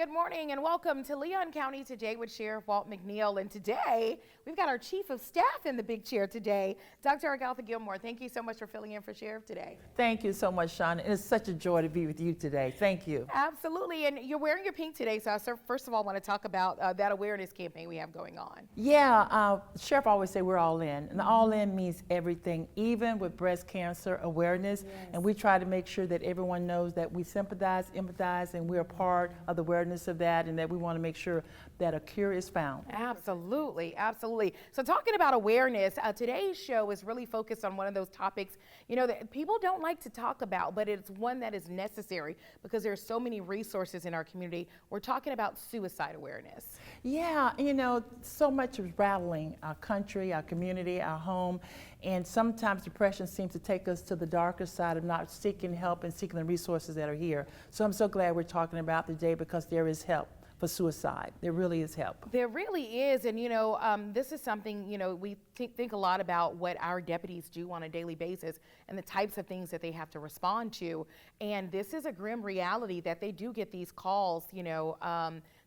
Good morning and welcome to Leon County Today with Sheriff Walt McNeil. And today we've got our Chief of Staff in the big chair today, Dr. Argatha Gilmore. Thank you so much for filling in for Sheriff today. Thank you so much, Sean. It's such a joy to be with you today. Thank you. Absolutely. And you're wearing your pink today, so I first of all want to talk about that awareness campaign we have going on. Yeah, Sheriff always say we're all in. And all in means everything, even with breast cancer awareness. Yes. And we try to make sure that everyone knows that we sympathize, empathize, and we're a part of the awareness of that, and that we want to make sure that a cure is found. Absolutely, absolutely. So talking about awareness, today's show is really focused on one of those topics, you know, that people don't like to talk about, but it's one that is necessary because there are so many resources in our community. We're talking about suicide awareness. Yeah, you know, so much is rattling our country, our community, our home, and sometimes depression seems to take us to the darker side of not seeking help and seeking the resources that are here. So I'm so glad we're talking about today because there is help for suicide. There really is help. There really is, and you know, this is something, you know, we think a lot about what our deputies do on a daily basis and the types of things that they have to respond to, and this is a grim reality that they do get these calls, you know,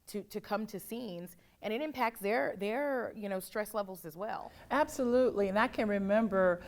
to come to scenes, and it impacts their you know, stress levels as well. Absolutely, and I can remember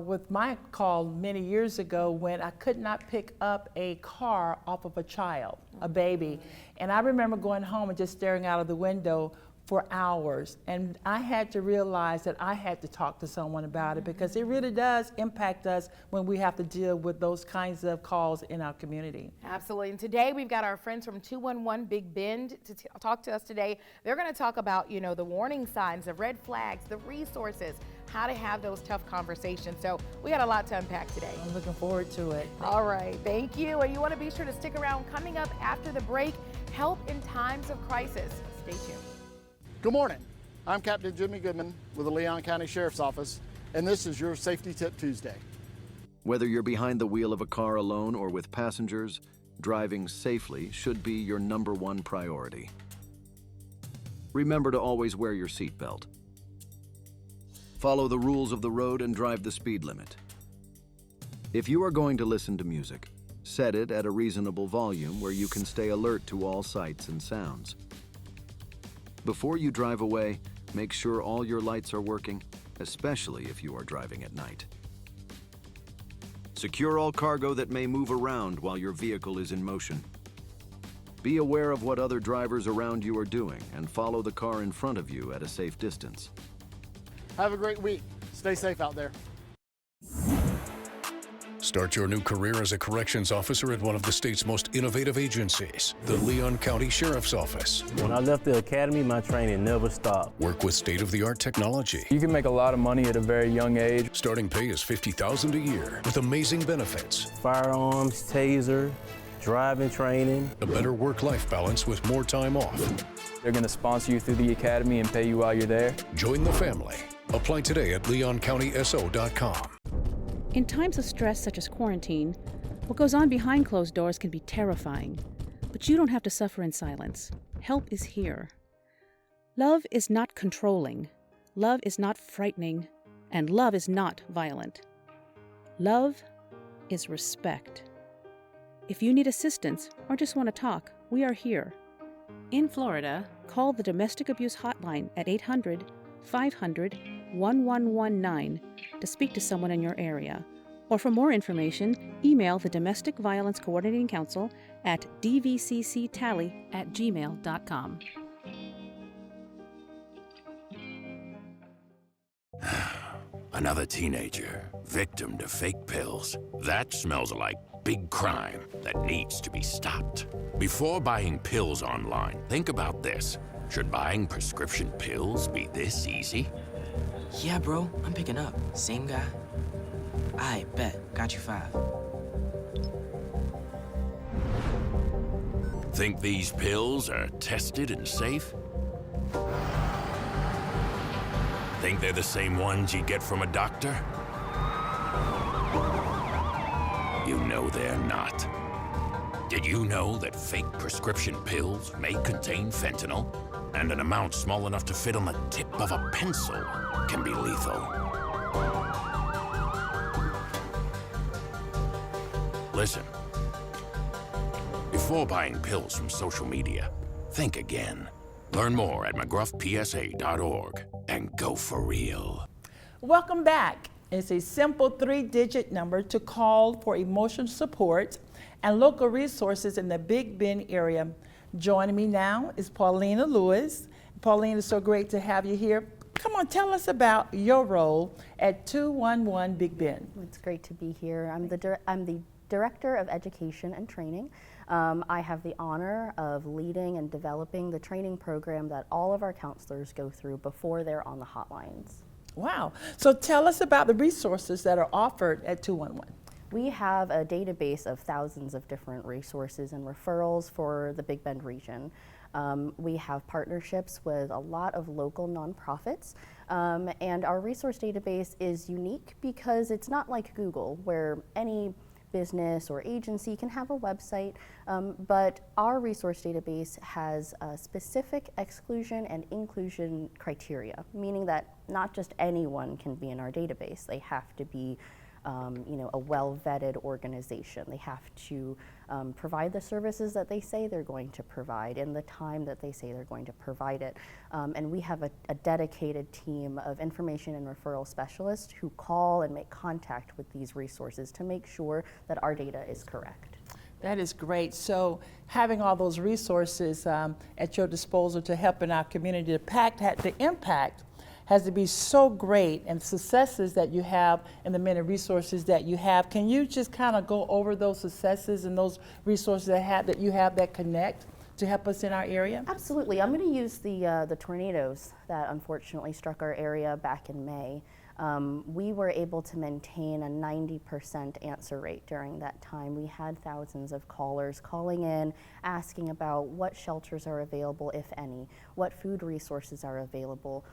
with my call many years ago when I could not pick up a car off of a child, a baby, and I remember going home and just staring out of the window for hours, and I had to realize that I had to talk to someone about it because it really does impact us when we have to deal with those kinds of calls in our community. Absolutely, and today we've got our friends from 211 Big Bend to talk to us today. They're going to talk about, you know, the warning signs, the red flags, the resources, how to have those tough conversations. So we got a lot to unpack today. I'm looking forward to it. All right, thank you, and you want to be sure to stick around. Coming up after the break, help in times of crisis. Stay tuned. Good morning. I'm Captain Jimmy Goodman with the Leon County Sheriff's Office, and this is your Safety Tip Tuesday. Whether you're behind the wheel of a car alone or with passengers, driving safely should be your #1 priority. Remember to always wear your seatbelt. Follow the rules of the road and drive the speed limit. If you are going to listen to music, set it at a reasonable volume where you can stay alert to all sights and sounds. Before you drive away, make sure all your lights are working, especially if you are driving at night. Secure all cargo that may move around while your vehicle is in motion. Be aware of what other drivers around you are doing and follow the car in front of you at a safe distance. Have a great week. Stay safe out there. Start your new career as a corrections officer at one of the state's most innovative agencies, the Leon County Sheriff's Office. When I left the academy, my training never stopped. Work with state-of-the-art technology. You can make a lot of money at a very young age. Starting pay is $50,000 a year with amazing benefits. Firearms, taser, driving training. A better work-life balance with more time off. They're going to sponsor you through the academy and pay you while you're there. Join the family. Apply today at leoncountyso.com. In times of stress such as quarantine, what goes on behind closed doors can be terrifying, but you don't have to suffer in silence. Help is here. Love is not controlling, love is not frightening, and love is not violent. Love is respect. If you need assistance or just want to talk, we are here. In Florida, call the Domestic Abuse Hotline at 800-500-1119 to speak to someone in your area. Or for more information, email the Domestic Violence Coordinating Council at dvcctally@gmail.com. Another teenager, victim to fake pills. That smells like big crime that needs to be stopped. Before buying pills online, think about this. Should buying prescription pills be this easy? Yeah, bro, I'm picking up. Same guy? I bet. Got you 5. Think these pills are tested and safe? Think they're the same ones you get from a doctor? You know they're not. Did you know that fake prescription pills may contain fentanyl? And an amount small enough to fit on the tip of a pencil can be lethal. Listen, before buying pills from social media, think again. Learn more at mcgruffpsa.org and go for real. Welcome back. It's a simple 3-digit number to call for emotional support and local resources in the Big Bend area. Joining me now is Paulina Lewis. Paulina, it's so great to have you here. Come on, tell us about your role at 211 Big Bend. It's great to be here. I'm the Director of Education and Training. I have the honor of leading and developing the training program that all of our counselors go through before they're on the hotlines. Wow. So tell us about the resources that are offered at 211. We have a database of thousands of different resources and referrals for the Big Bend region. We have partnerships with a lot of local nonprofits, and our resource database is unique because it's not like Google, where any business or agency can have a website, but our resource database has specific exclusion and inclusion criteria, meaning that not just anyone can be in our database. They have to be a well-vetted organization. They have to provide the services that they say they're going to provide in the time that they say they're going to provide it. And we have a dedicated team of information and referral specialists who call and make contact with these resources to make sure that our data is correct. That is great. So having all those resources at your disposal to help in our community, the impact has to be so great, and successes that you have and the many resources that you have. Can you just kind of go over those successes and those resources that you have that connect to help us in our area? Absolutely. I'm going to use the tornadoes that unfortunately struck our area back in May. We were able to maintain a 90% answer rate during that time. We had thousands of callers calling in, asking about what shelters are available, if any, what food resources are available,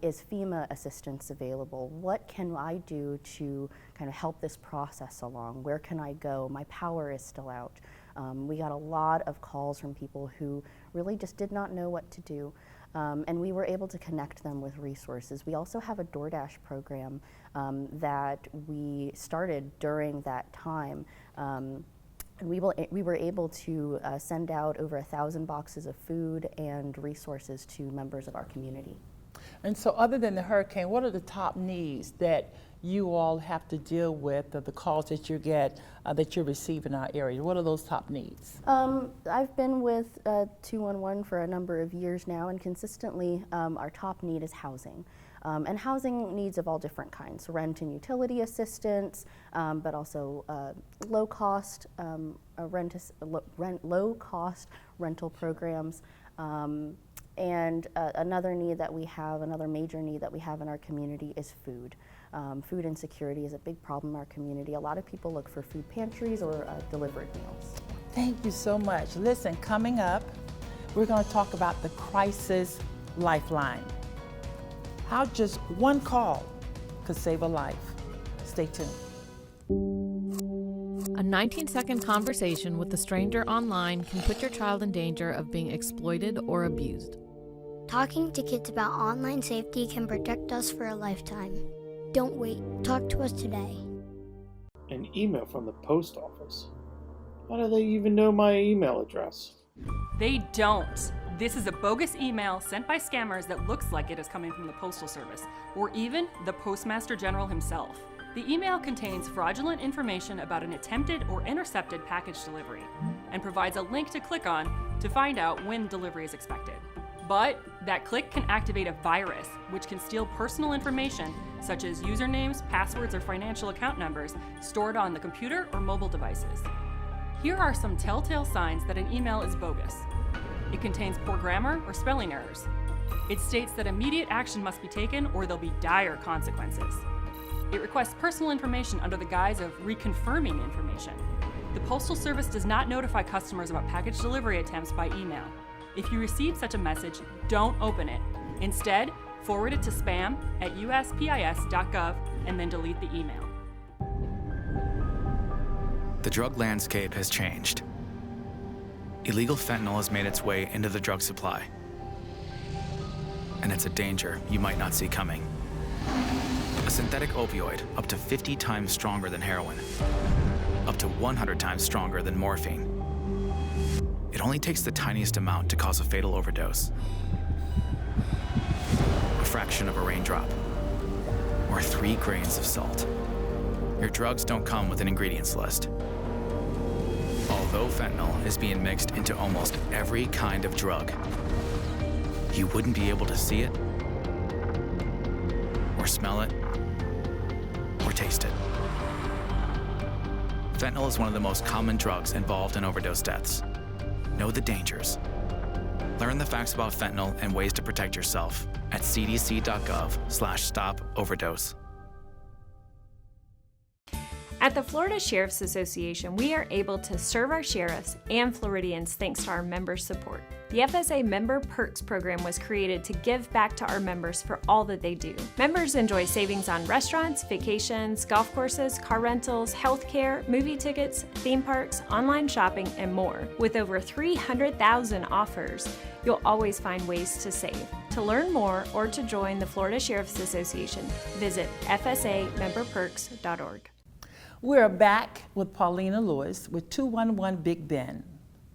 is FEMA assistance available, what can I do to kind of help this process along, where can I go, my power is still out. We got a lot of calls from people who really just did not know what to do. And we were able to connect them with resources. We also have a DoorDash program that we started during that time. And we were able to send out over 1,000 boxes of food and resources to members of our community. And so other than the hurricane, what are the top needs that you all have to deal with, the calls that you get, that you receive in our area? What are those top needs? I've been with 211 for a number of years now, and consistently our top need is housing. And housing needs of all different kinds, rent and utility assistance, but also low-cost low-cost rental programs. And another need that we have, another major need that we have in our community is food. Food insecurity is a big problem in our community. A lot of people look for food pantries or delivered meals. Thank you so much. Listen, coming up, we're going to talk about the Crisis Lifeline. How just one call could save a life. Stay tuned. A 19-second conversation with a stranger online can put your child in danger of being exploited or abused. Talking to kids about online safety can protect us for a lifetime. Don't wait. Talk to us today. An email from the post office? How do they even know my email address? They don't. This is a bogus email sent by scammers that looks like it is coming from the Postal Service, or even the Postmaster General himself. The email contains fraudulent information about an attempted or intercepted package delivery, and provides a link to click on to find out when delivery is expected. But that click can activate a virus, which can steal personal information such as usernames, passwords, or financial account numbers stored on the computer or mobile devices. Here are some telltale signs that an email is bogus. It contains poor grammar or spelling errors. It states that immediate action must be taken or there'll be dire consequences. It requests personal information under the guise of reconfirming information. The Postal Service does not notify customers about package delivery attempts by email. If you receive such a message, don't open it. Instead, forward it to spam@uspis.gov and then delete the email. The drug landscape has changed. Illegal fentanyl has made its way into the drug supply. And it's a danger you might not see coming. A synthetic opioid up to 50 times stronger than heroin, up to 100 times stronger than morphine. It only takes the tiniest amount to cause a fatal overdose. A fraction of a raindrop, or 3 grains of salt. Your drugs don't come with an ingredients list. Although fentanyl is being mixed into almost every kind of drug, you wouldn't be able to see it, or smell it, or taste it. Fentanyl is one of the most common drugs involved in overdose deaths. Know the dangers. Learn the facts about fentanyl and ways to protect yourself at cdc.gov/stop-overdose. At the Florida Sheriff's Association, we are able to serve our sheriffs and Floridians thanks to our member support. The FSA Member Perks program was created to give back to our members for all that they do. Members enjoy savings on restaurants, vacations, golf courses, car rentals, healthcare, movie tickets, theme parks, online shopping, and more. With over 300,000 offers, you'll always find ways to save. To learn more or to join the Florida Sheriff's Association, visit fsamemberperks.org. We're back with Paulina Lewis with 211 Big Ben.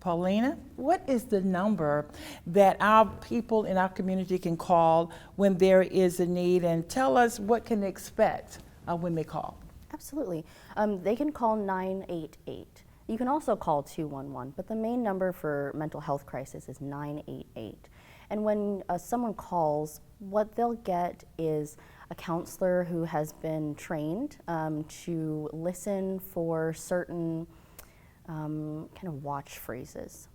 Paulina, what is the number that our people in our community can call when there is a need, and tell us what can they expect when they call? Absolutely. They can call 988. You can also call 211, but the main number for mental health crisis is 988. And when someone calls, what they'll get is a counselor who has been trained to listen for certain kind of watch phrases.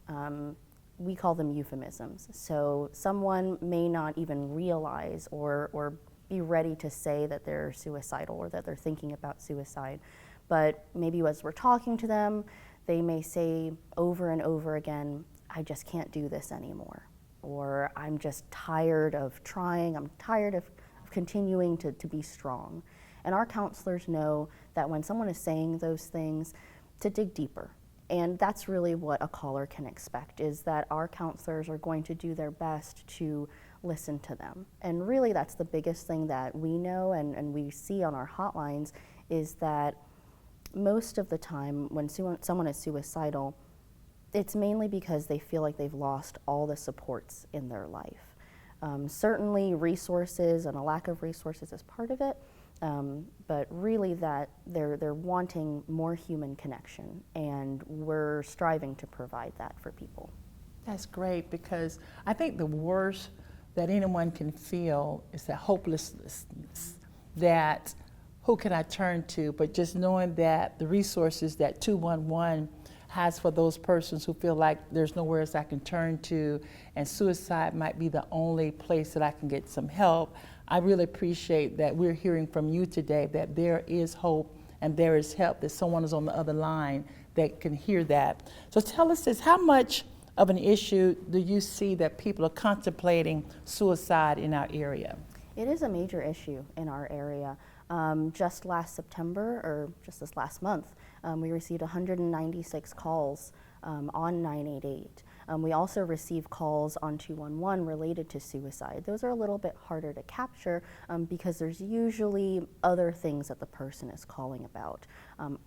We call them euphemisms. So someone may not even realize or be ready to say that they're suicidal or that they're thinking about suicide. But maybe as we're talking to them, they may say over and over again, I just can't do this anymore. Or I'm just tired of trying, I'm tired of continuing to be strong. And our counselors know that when someone is saying those things, to dig deeper. And that's really what a caller can expect, is that our counselors are going to do their best to listen to them. And really that's the biggest thing that we know and we see on our hotlines, is that most of the time when someone is suicidal, it's mainly because they feel like they've lost all the supports in their life. Certainly resources and a lack of resources is part of it, but really that they're wanting more human connection, and we're striving to provide that for people. That's great, because I think the worst that anyone can feel is that hopelessness, that who can I turn to, but just knowing that the resources that 211 has for those persons who feel like there's nowhere else I can turn to, and suicide might be the only place that I can get some help. I really appreciate that we're hearing from you today that there is hope and there is help, that someone is on the other line that can hear that. So tell us this, how much of an issue do you see that people are contemplating suicide in our area? It is a major issue in our area. Just last September, or just this last month, we received 196 calls on 988. We also receive calls on 211 related to suicide. Those are a little bit harder to capture because there's usually other things that the person is calling about.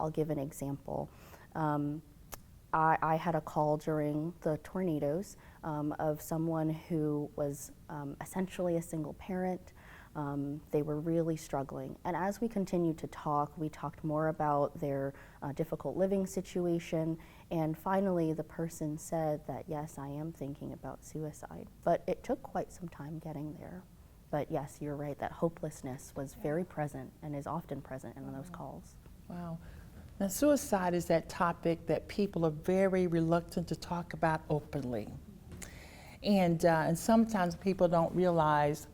I'll give an example. I had a call during the tornadoes of someone who was essentially a single parent. They were really struggling. And as we continued to talk, we talked more about their difficult living situation. And finally, the person said that, yes, I am thinking about suicide. But it took quite some time getting there. But yes, you're right, that hopelessness was very present and is often present in those calls. Wow. Now, suicide is that topic that people are very reluctant to talk about openly. And sometimes people don't realize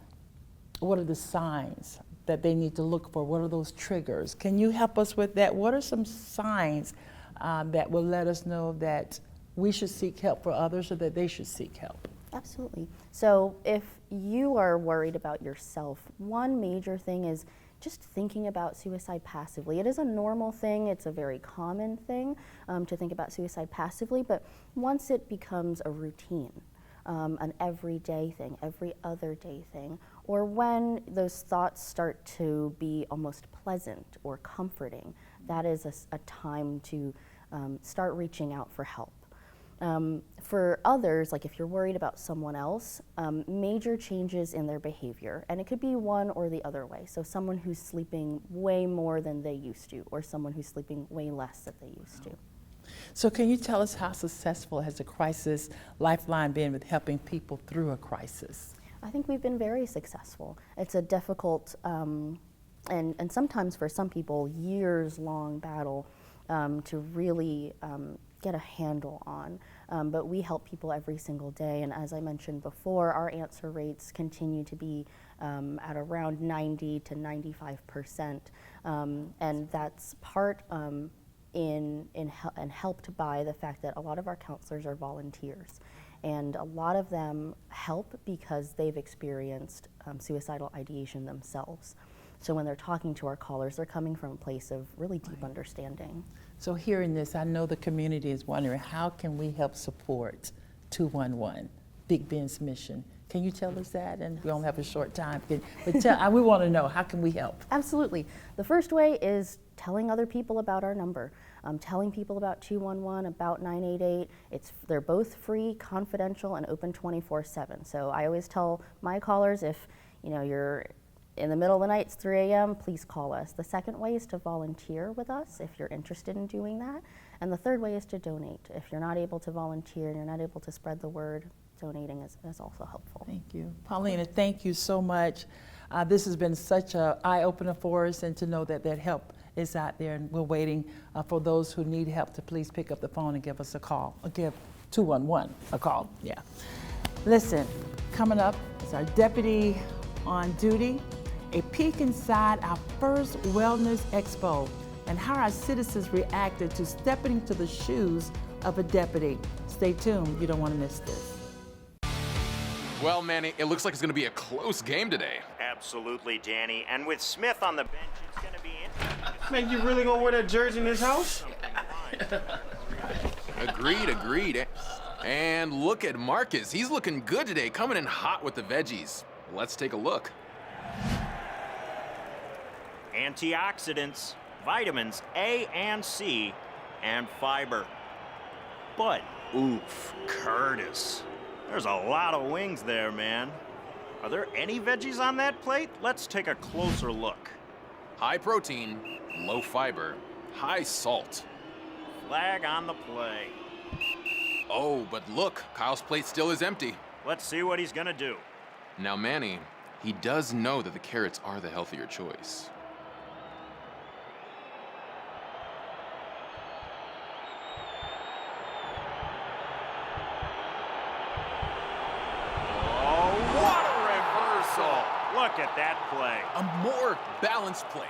what are the signs that they need to look for? What are those triggers? Can you help us with that? What are some signs that will let us know that we should seek help for others, or that they should seek help? Absolutely. So if you are worried about yourself, one major thing is just thinking about suicide passively. It is a normal thing, it's a very common thing to think about suicide passively, but once it becomes a routine, an everyday thing, every other day thing, or when those thoughts start to be almost pleasant or comforting, that is a time to start reaching out for help. For others, like if you're worried about someone else, major changes in their behavior, and it could be one or the other way. So someone who's sleeping way more than they used to, or someone who's sleeping way less than they used to. So can you tell us how successful has the Crisis Lifeline been with helping people through a crisis? I think we've been very successful. It's a difficult, and sometimes for some people, years-long battle to really get a handle on. But we help people every single day, and as I mentioned before, our answer rates continue to be at around 90 to 95%, and that's part and helped by the fact that a lot of our counselors are volunteers, and a lot of them help because they've experienced suicidal ideation themselves. So when they're talking to our callers, they're coming from a place of really deep understanding. So hearing this, I know the community is wondering, how can we help support 211, Big Ben's mission? Can you tell us that? And we only have a short time, but we want to know, how can we help? Absolutely. The first way is telling other people about our number, telling people about 211, about 988. They're both free, confidential, and open 24/7. So I always tell my callers, if you're in the middle of the night, it's 3 a.m., please call us. The second way is to volunteer with us if you're interested in doing that. And the third way is to donate. If you're not able to volunteer and you're not able to spread the word, donating is also helpful. Thank you. Paulina, thank you so much. This has been such an eye-opener for us, and to know that help is out there, and we're waiting for those who need help to please pick up the phone and give us a call, or give 211 a call. Yeah. Listen, coming up is our deputy on duty, a peek inside our first Wellness Expo, and how our citizens reacted to stepping into the shoes of a deputy. Stay tuned, you don't want to miss this. Well, Manny, it looks like it's going to be a close game today. Absolutely, Danny. And with Smith on the bench, it's going to be interesting. Man, you really gonna wear that jersey in this house? Agreed. And look at Marcus. He's looking good today, coming in hot with the veggies. Let's take a look. Antioxidants, vitamins A and C, and fiber. But, oof, Curtis. There's a lot of wings there, man. Are there any veggies on that plate? Let's take a closer look. High protein, low fiber, high salt. Flag on the play. Oh, but look, Kyle's plate still is empty. Let's see what he's gonna do. Now, Manny, he does know that the carrots are the healthier choice. Look at that play. A more balanced play.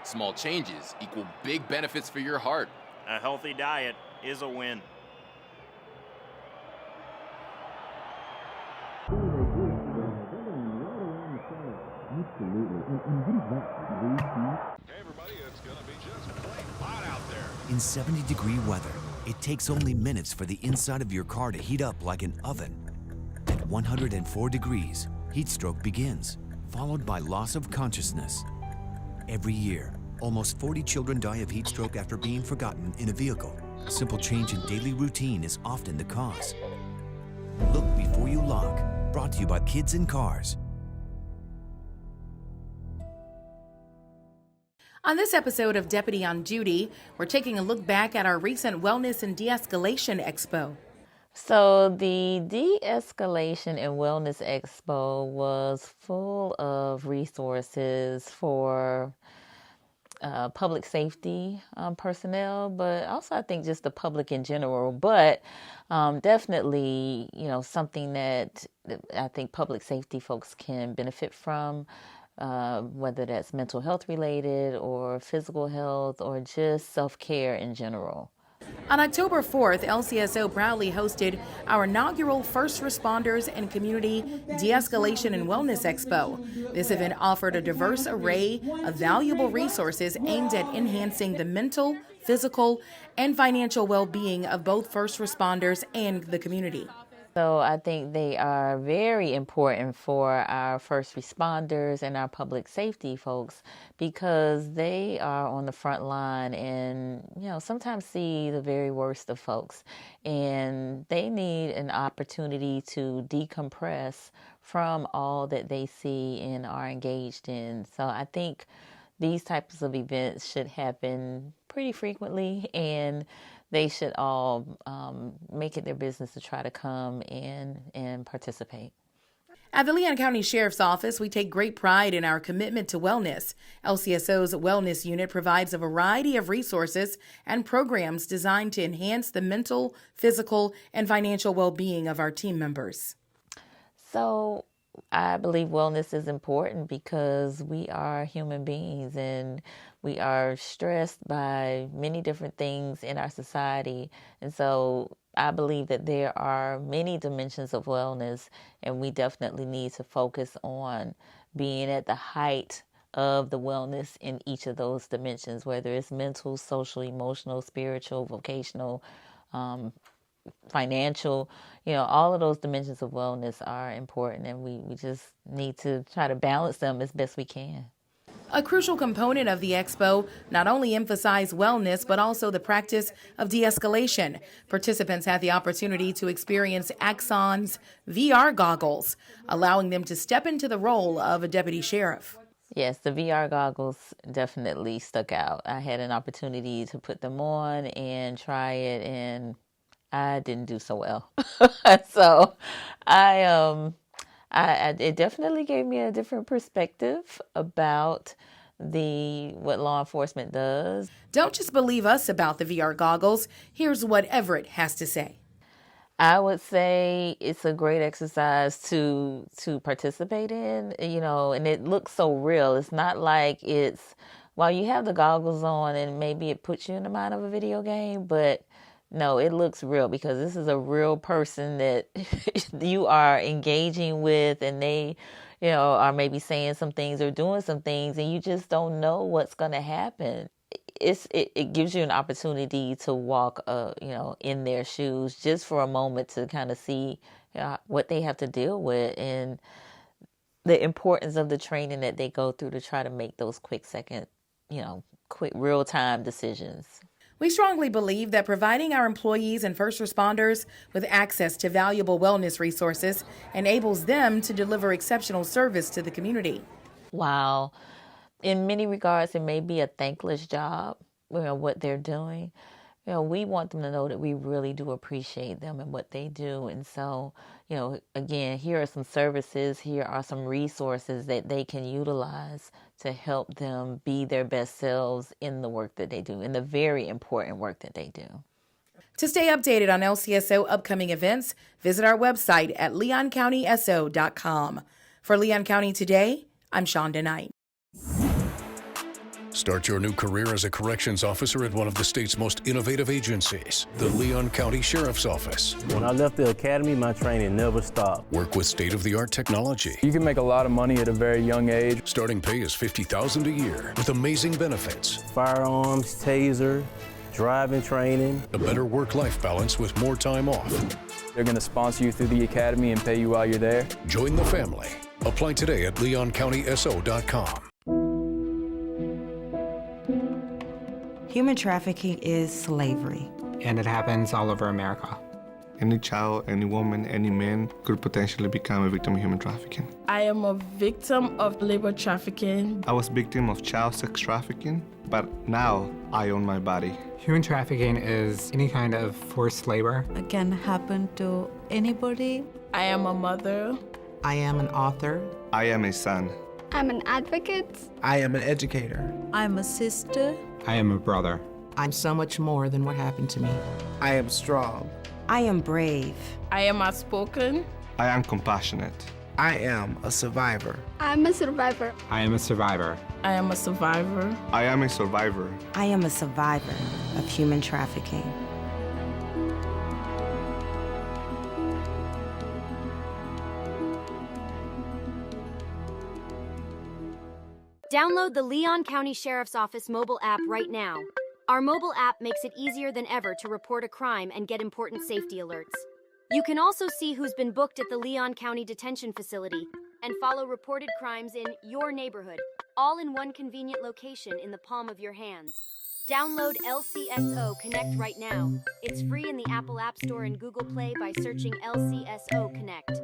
Small changes equal big benefits for your heart. A healthy diet is a win. Hey everybody, it's gonna be just plain hot out there. In 70-degree weather, it takes only minutes for the inside of your car to heat up like an oven. At 104 degrees, heat stroke begins, followed by loss of consciousness. Every year, almost 40 children die of heat stroke after being forgotten in a vehicle. A simple change in daily routine is often the cause. Look before you lock. Brought to you by Kids in Cars. On this episode of Deputy on Duty, we're taking a look back at our recent Wellness and De-Escalation Expo. So the De-Escalation and Wellness Expo was full of resources for public safety personnel, but also I think just the public in general, but definitely, something that I think public safety folks can benefit from, whether that's mental health related or physical health or just self-care in general. On October 4th, LCSO proudly hosted our inaugural First Responders and Community De-Escalation and Wellness Expo. This event offered a diverse array of valuable resources aimed at enhancing the mental, physical, and financial well-being of both first responders and the community. So I think they are very important for our first responders and our public safety folks because they are on the front line and, sometimes see the very worst of folks. And they need an opportunity to decompress from all that they see and are engaged in. So I think these types of events should happen pretty frequently, and they should all make it their business to try to come and participate. At the Leon County Sheriff's Office, we take great pride in our commitment to wellness. LCSO's Wellness Unit provides a variety of resources and programs designed to enhance the mental, physical, and financial well-being of our team members. So I believe wellness is important because we are human beings and we are stressed by many different things in our society. And so I believe that there are many dimensions of wellness, and we definitely need to focus on being at the height of the wellness in each of those dimensions, whether it's mental, social, emotional, spiritual, vocational, financial, all of those dimensions of wellness are important, and we just need to try to balance them as best we can. A crucial component of the expo not only emphasized wellness, but also the practice of de-escalation. Participants had the opportunity to experience Axon's VR goggles, allowing them to step into the role of a deputy sheriff. Yes, the VR goggles definitely stuck out. I had an opportunity to put them on and try it, and I didn't do so well. So it definitely gave me a different perspective about what law enforcement does. Don't just believe us about the VR goggles. Here's what Everett has to say. I would say it's a great exercise to participate in, and it looks so real. It's not like while you have the goggles on and maybe it puts you in the mind of a video game, but no, it looks real because this is a real person that you are engaging with, and they, are maybe saying some things or doing some things, and you just don't know what's going to happen. It gives you an opportunity to walk, in their shoes just for a moment to kind of see what they have to deal with and the importance of the training that they go through to try to make those quick real-time decisions. We strongly believe that providing our employees and first responders with access to valuable wellness resources enables them to deliver exceptional service to the community. While in many regards it may be a thankless job, what they're doing, we want them to know that we really do appreciate them and what they do. And so, again, here are some services, here are some resources that they can utilize to help them be their best selves in the work that they do, in the very important work that they do. To stay updated on LCSO upcoming events, visit our website at leoncountyso.com. For Leon County Today, I'm Shonda Knight. Start your new career as a corrections officer at one of the state's most innovative agencies, the Leon County Sheriff's Office. When I left the academy, my training never stopped. Work with state-of-the-art technology. You can make a lot of money at a very young age. Starting pay is $50,000 a year with amazing benefits. Firearms, taser, driving training. A better work-life balance with more time off. They're going to sponsor you through the academy and pay you while you're there. Join the family. Apply today at leoncountyso.com. Human trafficking is slavery. And it happens all over America. Any child, any woman, any man could potentially become a victim of human trafficking. I am a victim of labor trafficking. I was a victim of child sex trafficking, but now I own my body. Human trafficking is any kind of forced labor. It can happen to anybody. I am a mother. I am an author. I am a son. I'm an advocate. I am an educator. I'm a sister. I am a brother. I'm so much more than what happened to me. I am strong. I am brave. I am outspoken. I am compassionate. I am a survivor. I'm a survivor. I am a survivor. I am a survivor. I am a survivor. I am a survivor of human trafficking. Download the Leon County Sheriff's Office mobile app right now. Our mobile app makes it easier than ever to report a crime and get important safety alerts. You can also see who's been booked at the Leon County Detention Facility and follow reported crimes in your neighborhood, all in one convenient location in the palm of your hands. Download LCSO Connect right now. It's free in the Apple App Store and Google Play by searching LCSO Connect.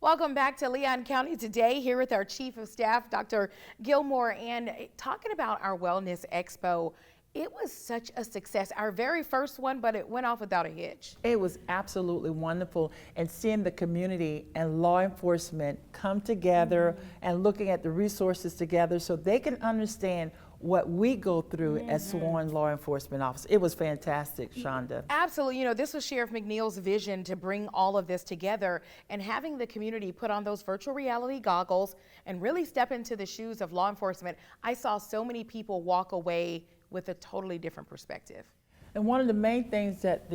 Welcome back to Leon County Today, here with our Chief of Staff, Dr. Gilmore, and talking about our Wellness Expo. It was such a success, our very first one, but it went off without a hitch. It was absolutely wonderful, and seeing the community and law enforcement come together and looking at the resources together so they can understand what we go through as sworn law enforcement officers. It was fantastic, Shonda. Absolutely. You know, this was Sheriff McNeil's vision to bring all of this together, and having the community put on those virtual reality goggles and really step into the shoes of law enforcement. I saw so many people walk away with a totally different perspective. And one of the main things that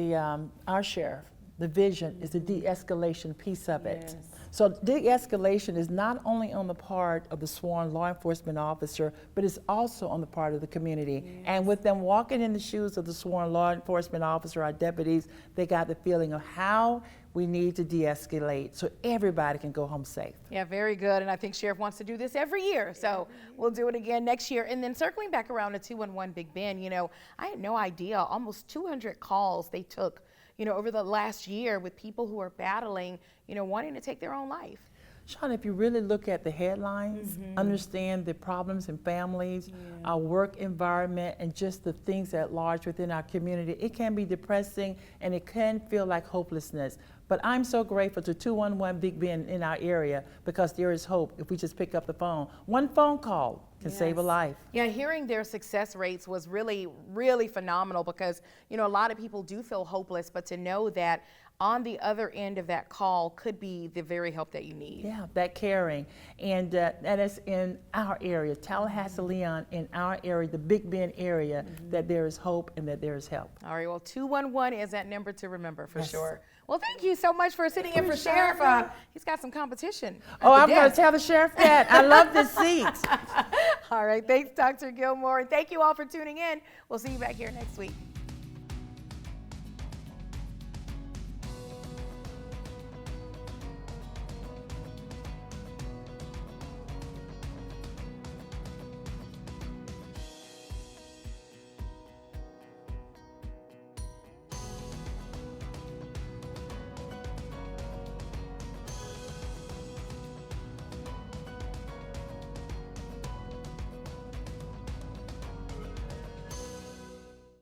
our sheriff, the vision, is the de-escalation piece of it. So de-escalation is not only on the part of the sworn law enforcement officer, but it's also on the part of the community. And with them walking in the shoes of the sworn law enforcement officer, our deputies, they got the feeling of how we need to de-escalate so everybody can go home safe. Yeah, very good. And I think Sheriff wants to do this every year. So we'll do it again next year. And then circling back around to 211 Big Ben, you know, I had no idea, almost 200 calls they took, you know, over the last year with people who are battling, you know, wanting to take their own life. Sean, if you really look at the headlines, understand the problems in families, our work environment, and just the things at large within our community, it can be depressing and it can feel like hopelessness. But I'm so grateful to 211 Big Ben in our area, because there is hope if we just pick up the phone. One phone call can save a life. Yeah, hearing their success rates was really, really phenomenal, because, you know, a lot of people do feel hopeless, but to know that on the other end of that call could be the very help that you need. Yeah, that caring. And that is in our area, Tallahassee, Leon, in our area, the Big Bend area, that there is hope and that there is help. All right, well, 211 is that number to remember for sure. Well, thank you so much for sitting in for Sheriff. He's got some competition. Oh, I'm going to tell the sheriff that. I love this seat. All right, thanks, Dr. Gilmore. And thank you all for tuning in. We'll see you back here next week.